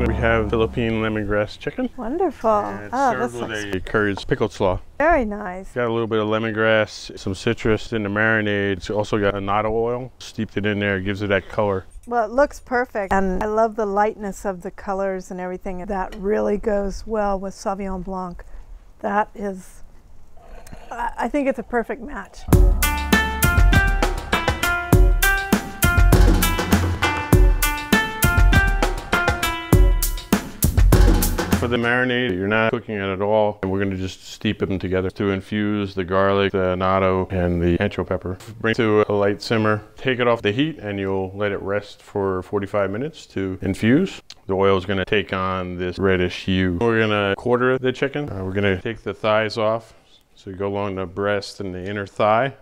chicken, we have Philippine lemongrass chicken. Wonderful. And it's served with a curried pickled slaw. Very nice. Got a little bit of lemongrass, some citrus in the marinade. It's also got a Napa oil. Steeped it in there, it gives it that color. Well, it looks perfect, and I love the lightness of the colors and everything. That really goes well with Sauvignon Blanc. That is, I think it's a perfect match. For the marinade, you're not cooking it at all, and we're going to just steep them together to infuse the garlic, the annatto, and the ancho pepper. Bring it to a light simmer, take it off the heat, and you'll let it rest for 45 minutes to infuse. The oil is going to take on this reddish hue. We're going to quarter the chicken. We're going to take the thighs off. So you go along the breast and the inner thigh.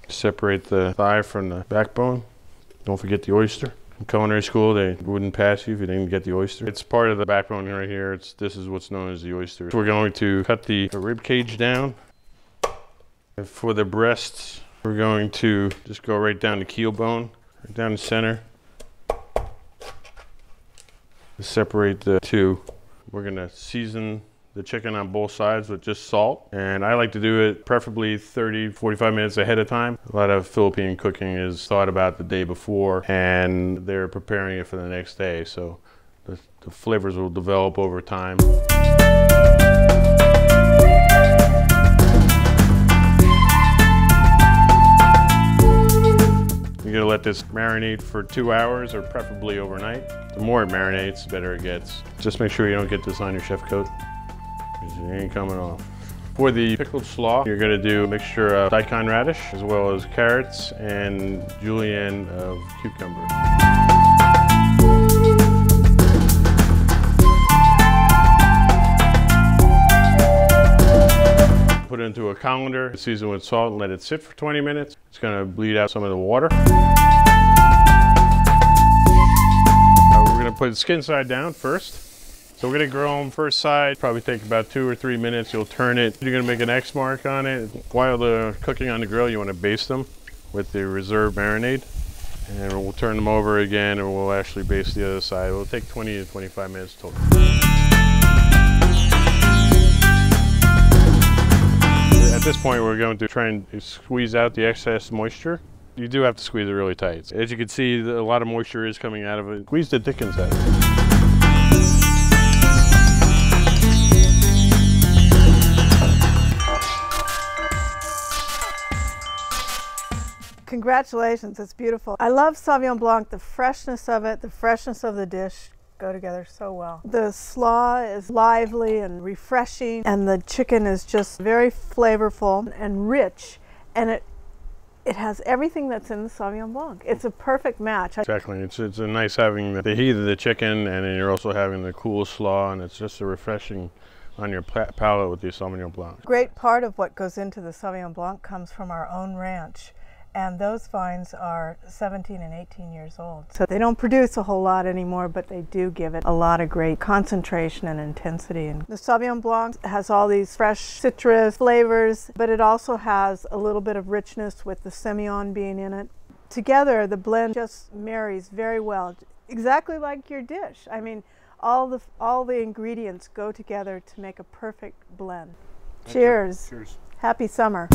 Separate the thigh from the backbone. Don't forget the oyster. In culinary school, they wouldn't pass you if you didn't get the oyster. It's part of the backbone right here. This is what's known as the oyster. So we're going to cut the rib cage down. And for the breasts, we're going to just go right down the keel bone, right down the center. Separate the two. We're gonna season the chicken on both sides with just salt, and I like to do it preferably 30-45 minutes ahead of time. A lot of Philippine cooking is thought about the day before, and they're preparing it for the next day, so the flavors will develop over time. You're gonna let this marinate for 2 hours, or preferably overnight. The more it marinates, the better it gets. Just make sure you don't get this on your chef coat, because it ain't coming off. For the pickled slaw, you're gonna do a mixture of daikon radish, as well as carrots and julienne of cucumber. Put it into a colander, season with salt, and let it sit for 20 minutes. It's gonna bleed out some of the water. We're gonna put the skin side down first. So we're gonna grill them first side, probably take about 2 or 3 minutes. You'll turn it. You're gonna make an X mark on it. While they're cooking on the grill, you wanna baste them with the reserved marinade. And we'll turn them over again, and we'll actually baste the other side. It'll take 20 to 25 minutes total. At this point, we're going to try and squeeze out the excess moisture. You do have to squeeze it really tight. As you can see, a lot of moisture is coming out of it. Squeeze the dickens out of it. Congratulations, it's beautiful. I love Sauvignon Blanc, the freshness of it, the freshness of the dish go together so well. The slaw is lively and refreshing, and the chicken is just very flavorful and rich, and it has everything that's in the Sauvignon Blanc. It's a perfect match. Exactly. It's a nice having the heat of the chicken, and then you're also having the cool slaw, and it's just a refreshing on your palate with the Sauvignon Blanc. Great part of what goes into the Sauvignon Blanc comes from our own ranch. And those vines are 17 and 18 years old. So they don't produce a whole lot anymore, but they do give it a lot of great concentration and intensity. And the Sauvignon Blanc has all these fresh citrus flavors, but it also has a little bit of richness with the Semillon being in it. Together, the blend just marries very well, exactly like your dish. I mean, all the ingredients go together to make a perfect blend. Cheers. Cheers. Happy summer.